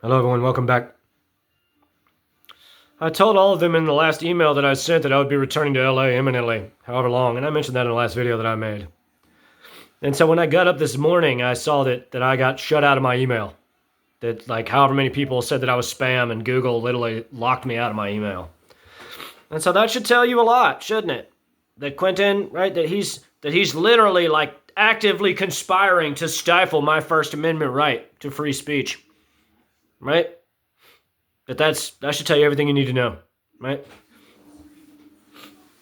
Hello everyone, welcome back. I told all of them in the last email that I sent that I would be returning to LA imminently, however long, and I mentioned that in the last video that I made. And so when I got up this morning, I saw that I got shut out of my email. That like however many people said that I was spam, and Google literally locked me out of my email. And so that should tell you a lot, shouldn't it? That Quentin, right, that he's literally like actively conspiring to stifle my First Amendment right to free speech. Right? That should tell you everything you need to know, right?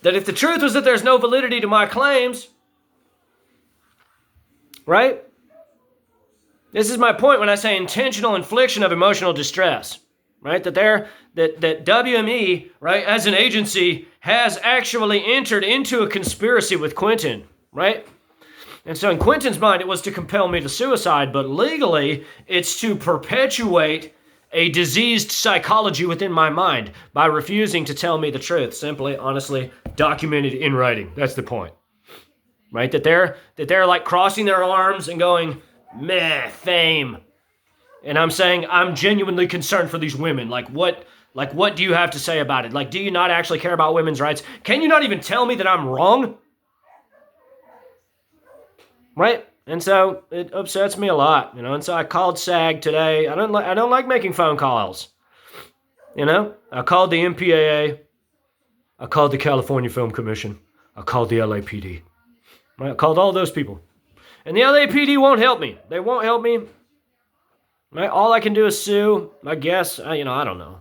That if the truth was that there's no validity to my claims, right? This is my point when I say intentional infliction of emotional distress, right? That WME, right, as an agency has actually entered into a conspiracy with Quentin, right? And so in Quentin's mind, it was to compel me to suicide, but legally, it's to perpetuate a diseased psychology within my mind by refusing to tell me the truth, simply, honestly, documented in writing. That's the point, right? That they're like crossing their arms and going, meh, fame. And I'm saying, I'm genuinely concerned for these women. Like what do you have to say about it? Like, do you not actually care about women's rights? Can you not even tell me that I'm wrong? Right? And so it upsets me a lot, and so I called SAG today. I don't like making phone calls. I called the MPAA. I called the California Film Commission. I called the LAPD. Right? I called all those people. And the LAPD won't help me. They won't help me. Right? All I can do is sue, I guess. I don't know.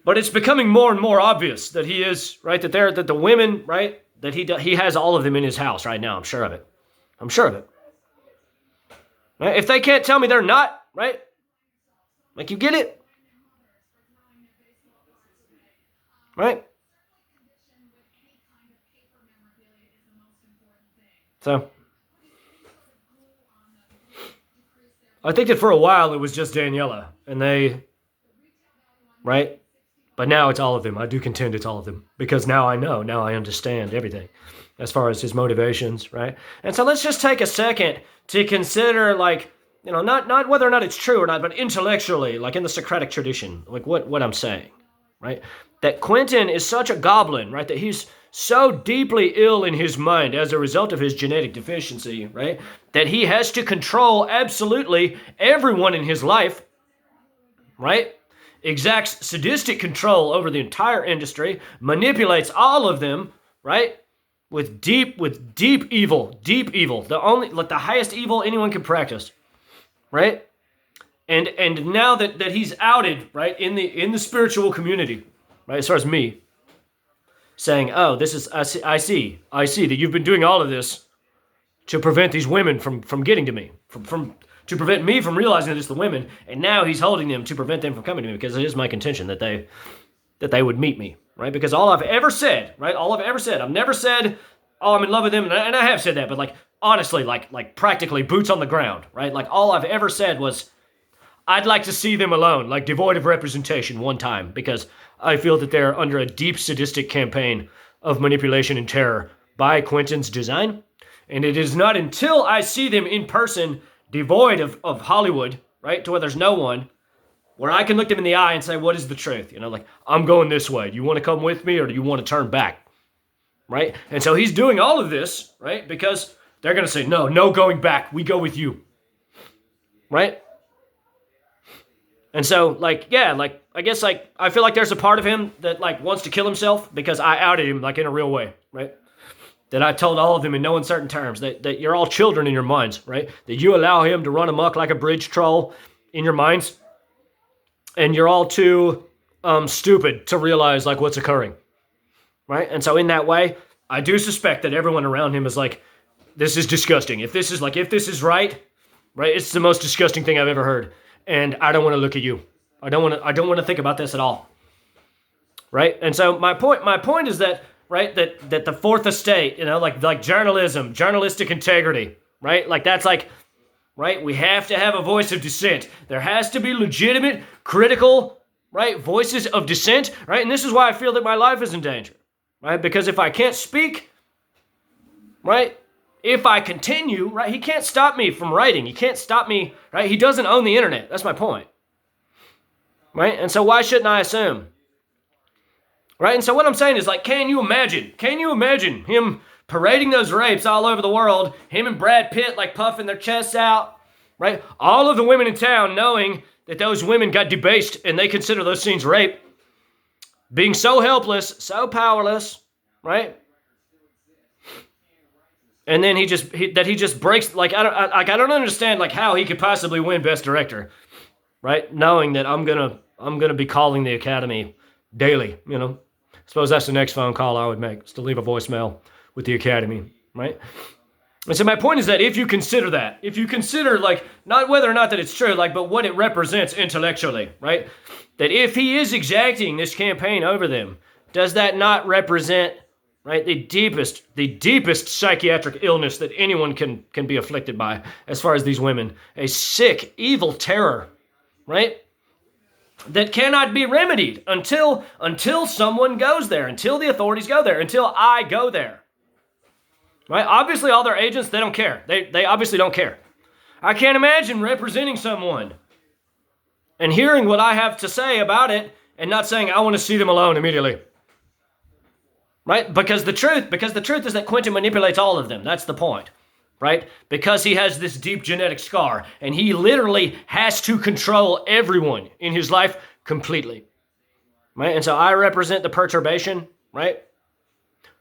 But it's becoming more and more obvious that he is, right, that the women, right, that he has all of them in his house right now. I'm sure of it. Right? If they can't tell me they're not, right? Like, you get it? Right? So, I think that for a while it was just Daniela, and right? But now it's all of them. I do contend it's all of them. Because now I understand everything as far as his motivations, right? And so let's just take a second to consider, like, not whether or not it's true or not, but intellectually, like in the Socratic tradition, like what I'm saying, right? That Quentin is such a goblin, right? That he's so deeply ill in his mind as a result of his genetic deficiency, right? That he has to control absolutely everyone in his life, right? Exacts sadistic control over the entire industry, manipulates all of them, right? With deep evil, the highest evil anyone can practice, right? And now that he's outed, right, in the spiritual community, right, as far as me, saying, oh, this is I see that you've been doing all of this to prevent these women from getting to me, to prevent me from realizing that it's the women, and now he's holding them to prevent them from coming to me, because it is my contention that they would meet me, right? Because all I've ever said, right, I've never said, oh, I'm in love with them, and I have said that, but like, honestly, like practically boots on the ground, right? Like, all I've ever said was, I'd like to see them alone, like devoid of representation one time, because I feel that they're under a deep sadistic campaign of manipulation and terror by Quentin's design, and it is not until I see them in person, devoid of Hollywood, right, to where there's no one, where I can look them in the eye and say, what is the truth? Like, I'm going this way. Do you want to come with me, or do you want to turn back? Right? And so he's doing all of this, right, because they're going to say, no going back. We go with you. Right? And so, like, yeah, like, I guess, like, I feel like there's a part of him that, like, wants to kill himself because I outed him, like, in a real way, right? That I told all of them in no uncertain terms that you're all children in your minds, right? That you allow him to run amok like a bridge troll in your minds, and you're all too stupid to realize, like, what's occurring, right? And so in that way, I do suspect that everyone around him is like, this is disgusting. If this is right, it's the most disgusting thing I've ever heard, and I don't want to look at you. I don't want to think about this at all, right? And so my point is that, right, that the fourth estate, like journalism, journalistic integrity, right? Like, that's like, right, we have to have a voice of dissent. There has to be legitimate, critical, right, voices of dissent, right? And this is why I feel that my life is in danger, right? Because if I can't speak, right, if I continue, right, he can't stop me from writing. He can't stop me, right? He doesn't own the internet. That's my point, right? And so why shouldn't I assume? Right? And so what I'm saying is, like, can you imagine him parading those rapes all over the world, him and Brad Pitt, like, puffing their chests out, right? All of the women in town knowing that those women got debased and they consider those scenes rape, being so helpless, so powerless, right? And then he just breaks, like, I don't understand, like, how he could possibly win Best Director, right? Knowing that I'm gonna be calling the Academy daily, you know? Suppose that's the next phone call I would make, is to leave a voicemail with the Academy, right? And so my point is that if you consider, like, not whether or not that it's true, like, but what it represents intellectually, right? That if he is exacting this campaign over them, does that not represent, right, the deepest psychiatric illness that anyone can be afflicted by, as far as these women? A sick, evil terror, right? That cannot be remedied until someone goes there, until the authorities go there, until I go there. Right? Obviously, all their agents, they don't care. They obviously don't care. I can't imagine representing someone and hearing what I have to say about it and not saying, I want to see them alone immediately. Right? Because the truth is that Quentin manipulates all of them. That's the point. Right? Because he has this deep genetic scar, and he literally has to control everyone in his life completely. Right? And so I represent the perturbation, right?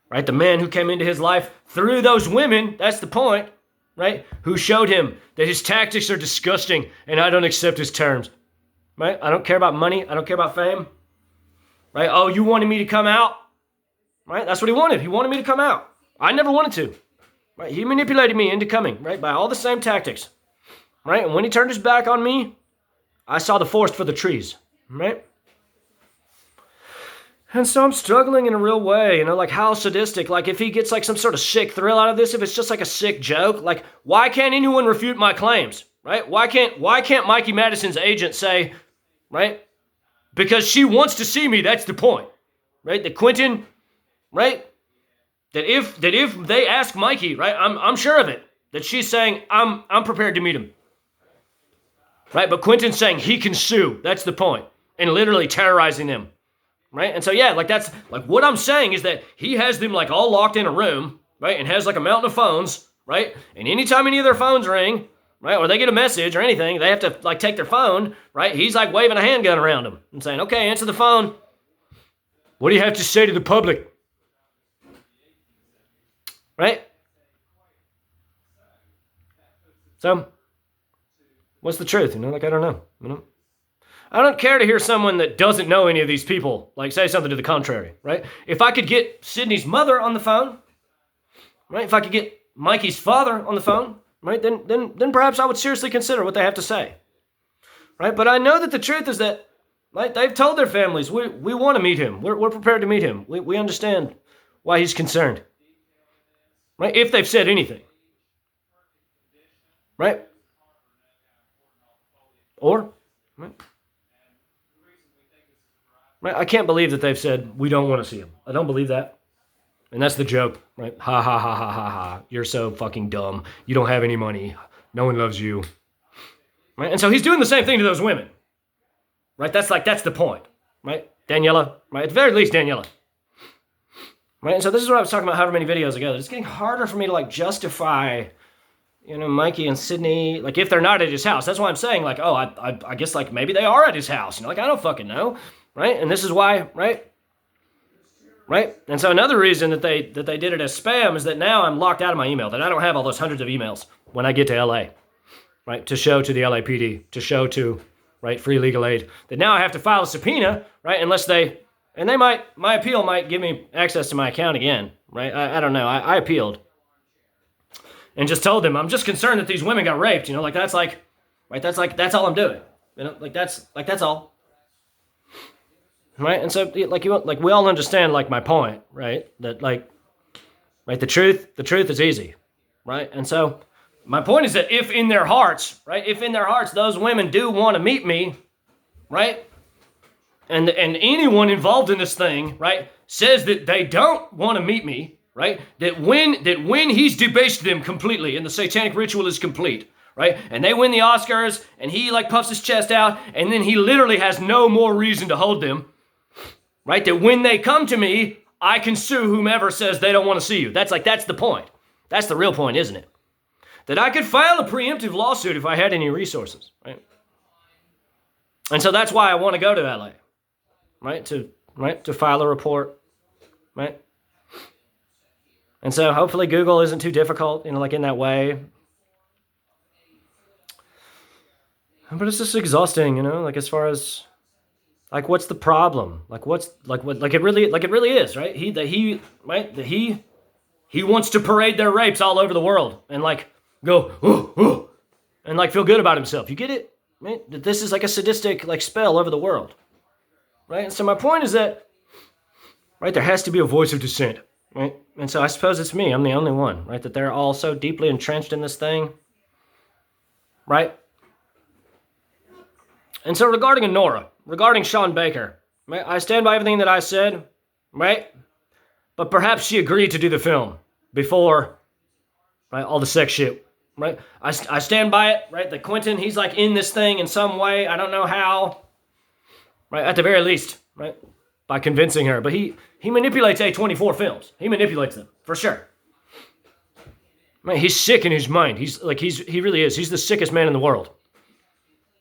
Right? The man who came into his life through those women, that's the point, right? Who showed him that his tactics are disgusting and I don't accept his terms. Right? I don't care about money. I don't care about fame. Right? Oh, you wanted me to come out? Right? That's what he wanted. He wanted me to come out. I never wanted to. Right? He manipulated me into coming, right? By all the same tactics. Right? And when he turned his back on me, I saw the forest for the trees. Right? And so I'm struggling in a real way, you know, like how sadistic, like if he gets like some sort of sick thrill out of this, if it's just like a sick joke, like why can't anyone refute my claims, right? Why can't Mikey Madison's agent say, right? Because she wants to see me, that's the point, right? That Quentin, right? That if they ask Mikey, right, I'm sure of it, that she's saying, I'm prepared to meet him, right? But Quentin's saying he can sue, that's the point, and literally terrorizing them. Right? And so, yeah, like that's, like what I'm saying is that he has them like all locked in a room, right? And has like a mountain of phones, right? And anytime any of their phones ring, right? Or they get a message or anything, they have to like take their phone, right? He's like waving a handgun around them and saying, okay, answer the phone. What do you have to say to the public? Right? So, what's the truth? You know, like, I don't know, you know? I don't care to hear someone that doesn't know any of these people, like, say something to the contrary, right? If I could get Sydney's mother on the phone, right? If I could get Mikey's father on the phone, right? Then perhaps I would seriously consider what they have to say, right? But I know that the truth is that, like, they've told their families, we want to meet him. We're prepared to meet him. We understand why he's concerned, right? If they've said anything, right? Or, right? Right? I can't believe that they've said, we don't want to see him. I don't believe that. And that's the joke, right? Ha, ha, ha, ha, ha, ha. You're so fucking dumb. You don't have any money. No one loves you. Right? And so he's doing the same thing to those women. Right? That's the point. Right? Daniela. Right? At the very least, Daniela. Right? And so this is what I was talking about however many videos ago. It's getting harder for me to like justify, you know, Mikey and Sydney, like if they're not at his house. That's why I'm saying like, oh, I guess like maybe they are at his house. You know, like I don't fucking know. Right? And this is why, right? Right? And so another reason that they did it as spam is that now I'm locked out of my email, that I don't have all those hundreds of emails when I get to LA, right? To show to the LAPD, to show to, right, Free Legal Aid, that now I have to file a subpoena, right? Unless my appeal might give me access to my account again, right? I don't know. I appealed and just told them, I'm just concerned that these women got raped, you know, like that's all I'm doing, you know, that's all. Right? And so, like we all understand, like, my point, right? That, like, right, the truth is easy, right? And so, my point is that if in their hearts, those women do want to meet me, right? And anyone involved in this thing, right, says that they don't want to meet me, right? That when he's debased them completely and the satanic ritual is complete, right? And they win the Oscars and he like puffs his chest out and then he literally has no more reason to hold them, right? That when they come to me, I can sue whomever says they don't want to see you. That's the point. That's the real point, isn't it? That I could file a preemptive lawsuit if I had any resources, right? And so that's why I want to go to LA, right? To file a report, right? And so hopefully Google isn't too difficult, like in that way. But it's just exhausting, like as far as like what's the problem? Like what's like what like it really is, right? He wants to parade their rapes all over the world and like go ooh, ooh, and like feel good about himself. You get it? Right? That this is like a sadistic like spell over the world. Right? And so my point is that right, there has to be a voice of dissent. Right? And so I suppose it's me. I'm the only one, right? That they're all so deeply entrenched in this thing. Right? And so regarding Honora, regarding Sean Baker, right? I stand by everything that I said, right? But perhaps she agreed to do the film before, right, all the sex shit, right? I stand by it, right? That Quentin, he's like in this thing in some way. I don't know how, right? At the very least, right? By convincing her. But he manipulates A24 films. He manipulates them, for sure. Right? He's sick in his mind. He really is. He's the sickest man in the world.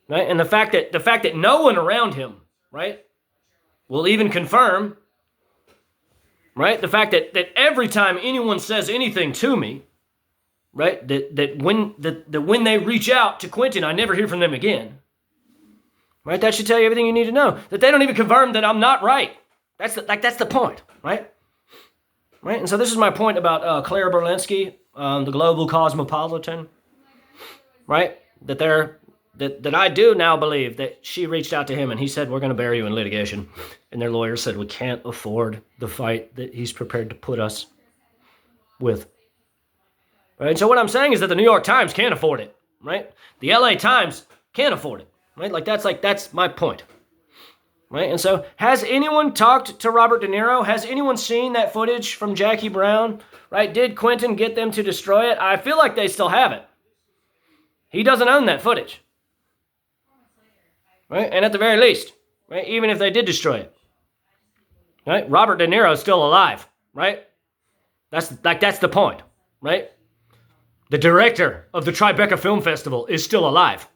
Right? And the fact that no one around him, right, will even confirm, right? The fact that every time anyone says anything to me, right, that when they reach out to Quentin, I never hear from them again. Right? That should tell you everything you need to know. That they don't even confirm that I'm not right. That's the point, right? Right? And so this is my point about Claire Berlinski, the global cosmopolitan, right? That I do now believe that she reached out to him and he said, we're going to bury you in litigation. And their lawyer said, we can't afford the fight that he's prepared to put us with. Right? And so what I'm saying is that the New York Times can't afford it, right? The LA Times can't afford it, right? That's my point. Right? And so has anyone talked to Robert De Niro? Has anyone seen that footage from Jackie Brown? Right? Did Quentin get them to destroy it? I feel like they still have it. He doesn't own that footage. Right? And at the very least, right, even if they did destroy it, right, Robert De Niro is still alive, right? That's the point, right? The director of the Tribeca Film Festival is still alive,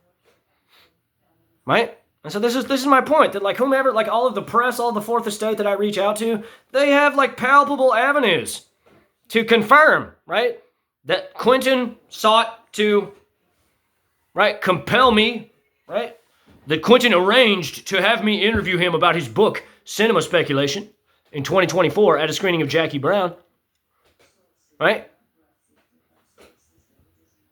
right? And so this is my point, that like whomever, like all of the press, all the Fourth Estate that I reach out to, they have like palpable avenues to confirm, right, that Quentin sought to, right, compel me, right, that Quentin arranged to have me interview him about his book, Cinema Speculation, in 2024 at a screening of Jackie Brown. Right?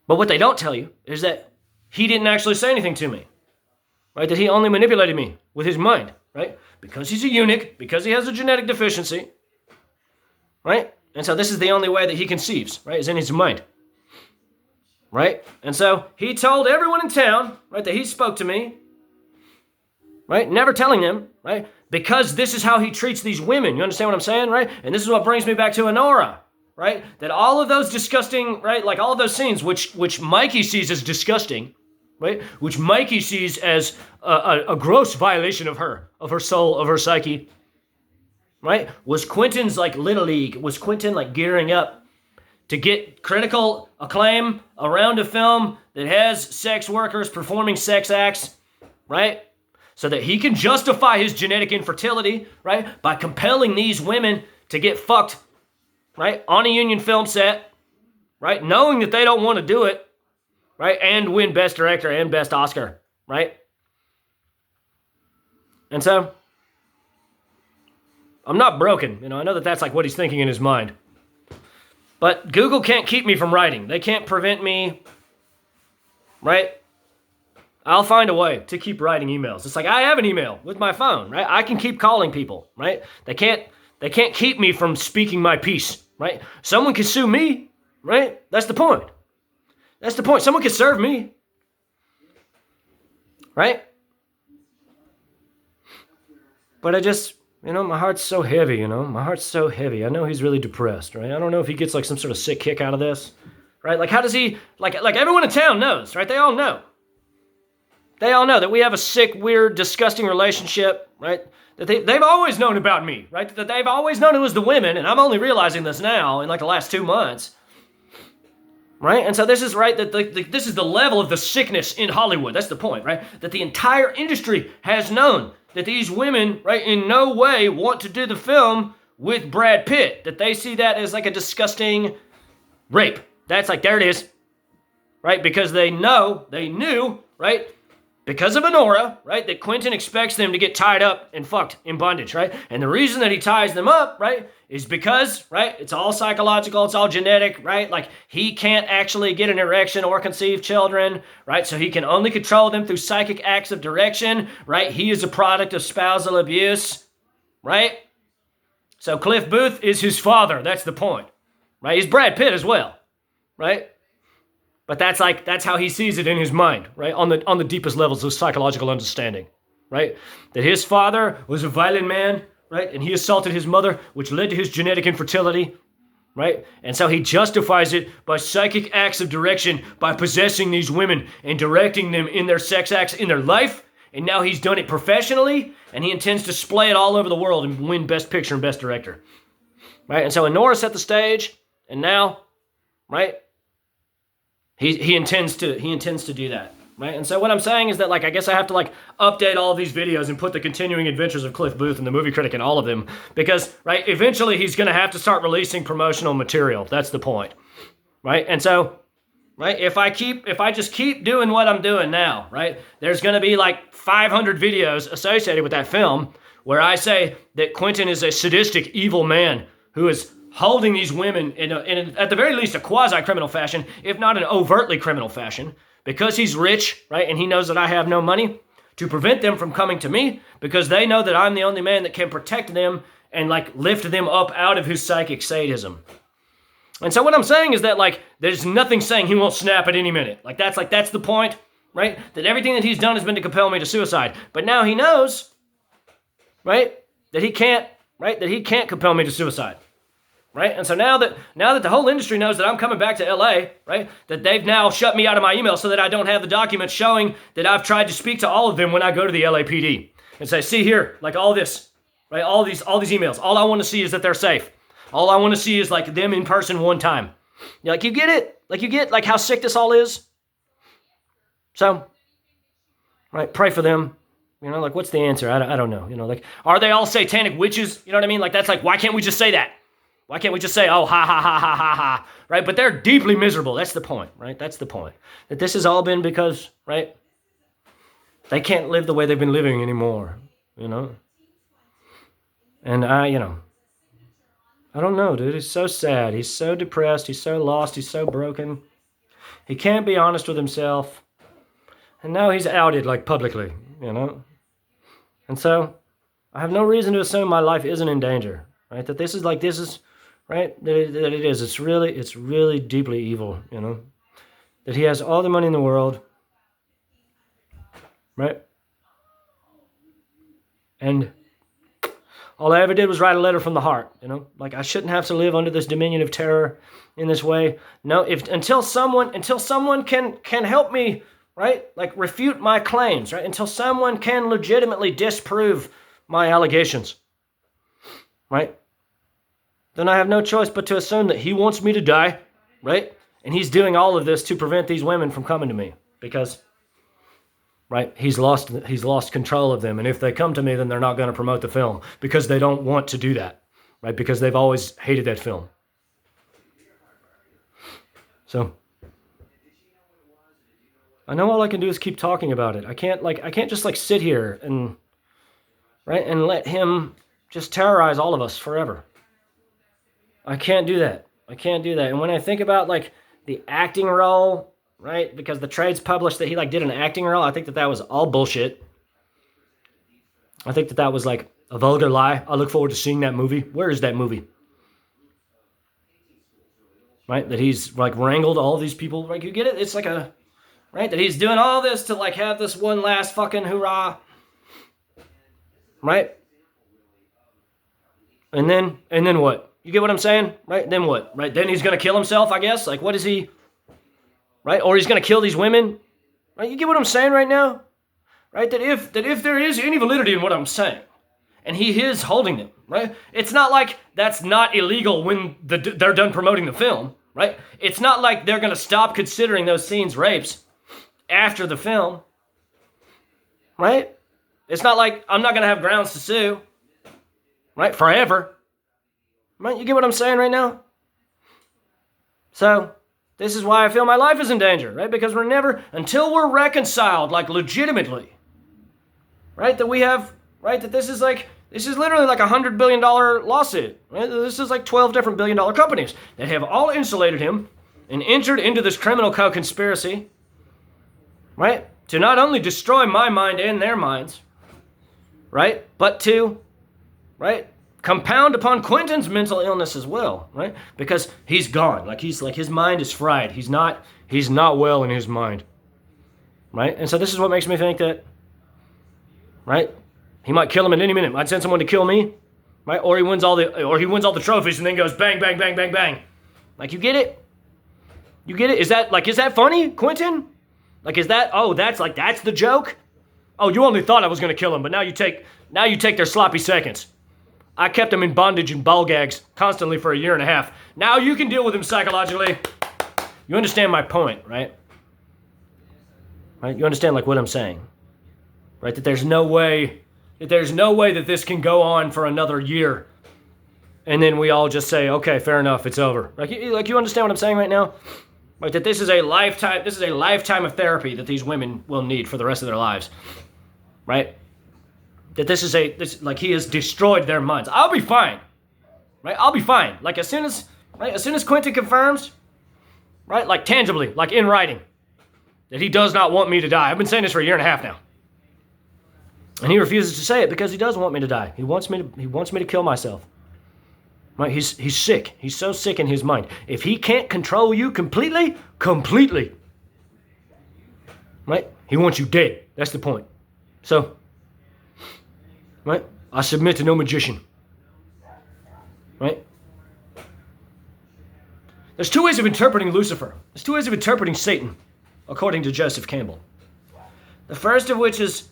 But what they don't tell you is that he didn't actually say anything to me. Right? That he only manipulated me with his mind. Right? Because he's a eunuch, because he has a genetic deficiency. Right? And so this is the only way that he conceives, right? Is in his mind. Right? And so he told everyone in town, right, that he spoke to me. Right? Never telling them, right? Because this is how he treats these women. You understand what I'm saying, right? And this is what brings me back to Honora, right? That all of those disgusting, right? Like all of those scenes, which Mikey sees as disgusting, right? Which Mikey sees as a gross violation of her soul, of her psyche, right? Was Quentin's like Little League? Was Quentin like gearing up to get critical acclaim around a film that has sex workers performing sex acts, right? So that he can justify his genetic infertility, right? By compelling these women to get fucked, right? On a union film set, right? Knowing that they don't want to do it, right? And win Best Director and Best Oscar, right? And so, I'm not broken. I know that that's like what he's thinking in his mind. But Google can't keep me from writing. They can't prevent me, right? I'll find a way to keep writing emails. It's like I have an email with my phone, right? I can keep calling people, right? They can't keep me from speaking my piece, right? Someone can sue me, right? That's the point. That's the point. Someone can serve me, right? But My heart's so heavy, my heart's so heavy. I know he's really depressed, right? I don't know if he gets like some sort of sick kick out of this, right? Like how does he, like everyone in town knows, right? They all know. They all know that we have a sick, weird, disgusting relationship, right? That they've always known about me, right? That they've always known it was the women, and I'm only realizing this now in like the last 2 months, right? And so this is, right, that this is the level of the sickness in Hollywood. That's the point, right? That the entire industry has known that these women, right, in no way want to do the film with Brad Pitt. That they see that as like a disgusting rape. That's like, there it is, right? Because they knew, right? Because of Honora, right, that Quentin expects them to get tied up and fucked in bondage, right? And the reason that he ties them up, right, is because, right, it's all psychological, it's all genetic, right? Like, he can't actually get an erection or conceive children, right? So he can only control them through psychic acts of direction, right? He is a product of spousal abuse, right? So Cliff Booth is his father, that's the point, right? He's Brad Pitt as well, right? But that's how he sees it in his mind, right? On the deepest levels of psychological understanding, right? That his father was a violent man, right? And he assaulted his mother, which led to his genetic infertility, right? And so he justifies it by psychic acts of direction, by possessing these women and directing them in their sex acts in their life. And now he's done it professionally, and he intends to splay it all over the world and win Best Picture and Best Director, right? And so Honora set the stage, and now, right? He intends to do that, right? And so what I'm saying is that, like, I guess I have to like update all of these videos and put the continuing adventures of Cliff Booth and the movie critic in all of them because, right, eventually he's going to have to start releasing promotional material. That's the point, right? And so, right, if I just keep doing what I'm doing now, right, there's going to be like 500 videos associated with that film where I say that Quentin is a sadistic, evil man who is holding these women in at the very least a quasi-criminal fashion, if not an overtly criminal fashion, because he's rich, right, and he knows that I have no money, to prevent them from coming to me, because they know that I'm the only man that can protect them and like lift them up out of his psychic sadism. And so what I'm saying is that, like, there's nothing saying he won't snap at any minute. That's the point, right? That everything that he's done has been to compel me to suicide. But now he knows, right, that he can't compel me to suicide. Right? And so now that the whole industry knows that I'm coming back to LA, right? That they've now shut me out of my email so that I don't have the documents showing that I've tried to speak to all of them when I go to the LAPD and say, see here, like all this, right? All these emails. All I want to see is that they're safe. All I want to see is like them in person one time. Like, you get it? Like, you get like how sick this all is? So, right, pray for them. Like, what's the answer? I don't know. Like, are they all satanic witches? You know what I mean? Like, that's like, why can't we just say that? Why can't we just say, oh, ha, ha, ha, ha, ha, ha, right? But they're deeply miserable. That's the point, right? That's the point. That this has all been because, right, they can't live the way they've been living anymore, And I don't know, dude. He's so sad. He's so depressed. He's so lost. He's so broken. He can't be honest with himself. And now he's outed, like, publicly, And so I have no reason to assume my life isn't in danger, right? That this is, right? That it is. It's really deeply evil, That he has all the money in the world, right? And all I ever did was write a letter from the heart, Like, I shouldn't have to live under this dominion of terror in this way. No, until someone can help me, right? Like, refute my claims, right? Until someone can legitimately disprove my allegations, right? Then I have no choice but to assume that he wants me to die, right? And he's doing all of this to prevent these women from coming to me because, right, he's lost control of them. And if they come to me, then they're not going to promote the film because they don't want to do that, right? Because they've always hated that film. So I know all I can do is keep talking about it. I can't just like sit here and, right, and let him just terrorize all of us forever. I can't do that. And when I think about like the acting role, right? Because the trades published that he like did an acting role, I think that was all bullshit. I think that was like a vulgar lie. I look forward to seeing that movie. Where is that movie? Right? That he's like wrangled all these people. Like, you get it? It's like right? That he's doing all this to like have this one last fucking hurrah. Right? And then what? You get what I'm saying? Right? Then what? Right? Then he's gonna kill himself, I guess? Like, what is he? Right? Or he's gonna kill these women? Right? You get what I'm saying right now? Right? That if there is any validity in what I'm saying, and he is holding them, right? It's not like that's not illegal when they're done promoting the film, right? It's not like they're gonna stop considering those scenes rapes after the film, right? It's not like I'm not gonna have grounds to sue, right? Forever, right? You get what I'm saying right now? So, this is why I feel my life is in danger, right? Because we're never, until we're reconciled, like legitimately, right? That we have, right? That this is literally like $100 billion lawsuit, right? This is like 12 different billion-dollar companies that have all insulated him and entered into this criminal co-conspiracy, right? To not only destroy my mind and their minds, right? But to, right? Compound upon Quentin's mental illness as well, right? Because he's gone. Like his mind is fried. He's not well in his mind. Right? And so this is what makes me think that, right? He might kill him at any minute. Might send someone to kill me, right? Or he wins all the trophies and then goes bang, bang, bang, bang, bang. Like, you get it? You get it? Is that funny, Quentin? Like, that's the joke? Oh, you only thought I was gonna kill him, but now you take their sloppy seconds. I kept him in bondage and ball gags constantly for a year and a half. Now you can deal with him psychologically. You understand my point, right? Right? You understand like what I'm saying, right? That there's no way that this can go on for another year, and then we all just say, okay, fair enough, it's over. Like you understand what I'm saying right now? Right? That this is a lifetime of therapy that these women will need for the rest of their lives, right? That this he has destroyed their minds. I'll be fine, right? I'll be fine. Like as soon as Quentin confirms, right? Like tangibly, like in writing, that he does not want me to die. I've been saying this for a year and a half now, and he refuses to say it because he does want me to die. He wants me to kill myself. Right? He's sick. He's so sick in his mind. If he can't control you completely, right? He wants you dead. That's the point. So. Right? I submit to no magician. Right? There's two ways of interpreting Lucifer. There's two ways of interpreting Satan, according to Joseph Campbell. The first of which is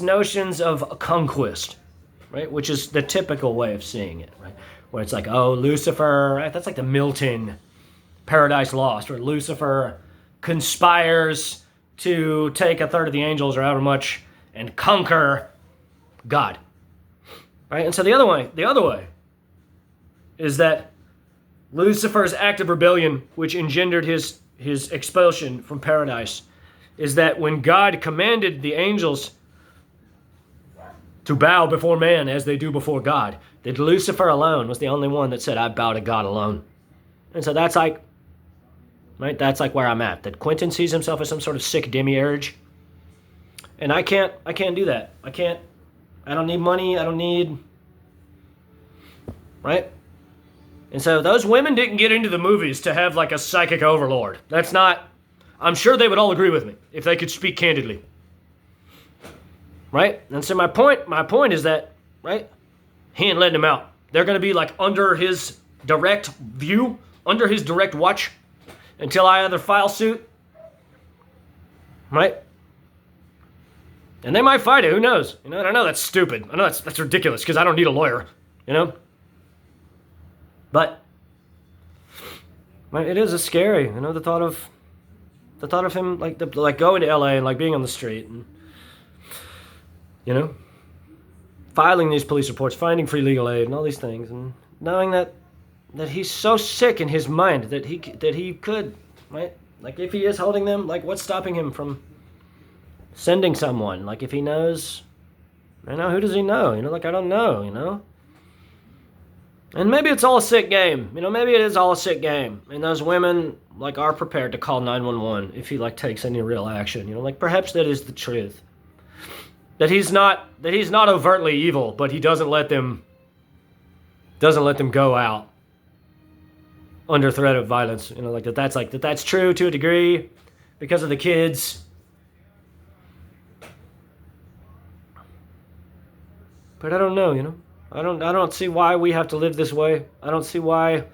notions of conquest, right? Which is the typical way of seeing it, right? Where it's like, oh, Lucifer, right? That's like the Milton Paradise Lost, where Lucifer conspires to take a third of the angels or however much and conquer God, right? And so the other way is that Lucifer's act of rebellion, which engendered his expulsion from paradise, is that when God commanded the angels to bow before man as they do before God, that Lucifer alone was the only one that said, I bow to God alone. And so that's like, right? That's like where I'm at. That Quentin sees himself as some sort of sick demiurge, and I can't do that. I don't need money. I don't need, right? And so those women didn't get into the movies to have like a psychic overlord. That's not, I'm sure they would all agree with me if they could speak candidly. Right? And so my point is that, right? He ain't letting them out. They're going to be like under his direct view, under his direct watch until I either file suit, right? And they might fight it, who knows? You know, and I know that's stupid. I know that's ridiculous because I don't need a lawyer, you know? But it is a scary, you know, the thought of him like going to LA and like being on the street and, you know, filing these police reports, finding free legal aid and all these things, and knowing that he's so sick in his mind that he could, right? Like if he is holding them, like what's stopping him from sending someone? Like if he knows, you know, who does he know? You know, like I don't know, you know? And maybe it's all a sick game. You know, maybe it is all a sick game. And those women, like, are prepared to call 911 if he, like, takes any real action. You know, like, perhaps that is the truth. That he's not overtly evil, but he doesn't let them go out under threat of violence. You know, that's true to a degree because of the kids. But I don't know, you know. I don't see why we have to live this way. I don't see why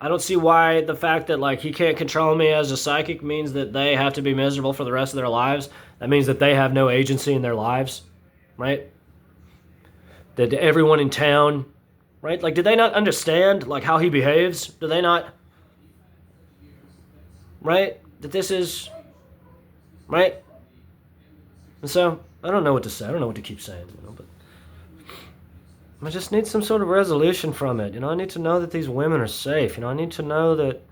the fact that like he can't control me as a psychic means that they have to be miserable for the rest of their lives. That means that they have no agency in their lives, right? That everyone in town, right? Like, did they not understand like how he behaves? Do they not, right? That this is, right? And so I don't know what to say. I don't know what to keep saying, but I just need some sort of resolution from it. I need to know that these women are safe. I need to know that,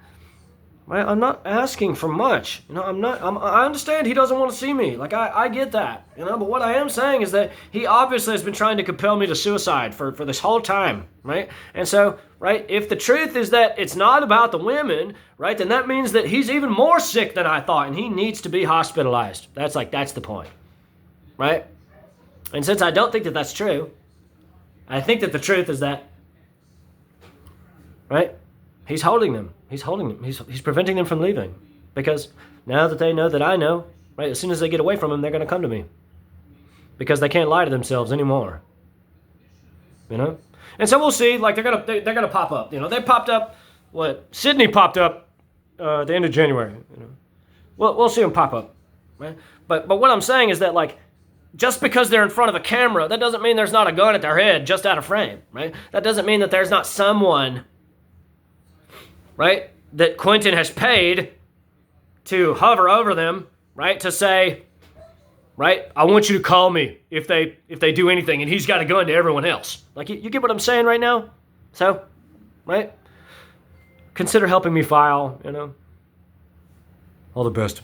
right, I'm not asking for much. I understand he doesn't want to see me. Like, I get that, but what I am saying is that he obviously has been trying to compel me to suicide for this whole time, right? And so, right, if the truth is that it's not about the women, right, then that means that he's even more sick than I thought and he needs to be hospitalized. That's the point, right? And since I don't think that that's true, I think that the truth is that, right, he's holding them. He's preventing them from leaving. Because now that they know that I know, right, as soon as they get away from him, they're going to come to me. Because they can't lie to themselves anymore. And so we'll see, like, they're gonna pop up. They popped up, Sydney popped up the end of January. We'll see them pop up, right? But what I'm saying is that, like, just because they're in front of a camera, that doesn't mean there's not a gun at their head just out of frame, right? That doesn't mean that there's not someone, right, that Quentin has paid to hover over them, right, to say, right, I want you to call me if they do anything, and he's got a gun to everyone else. Like, you get what I'm saying right now? So, right, consider helping me file, All the best.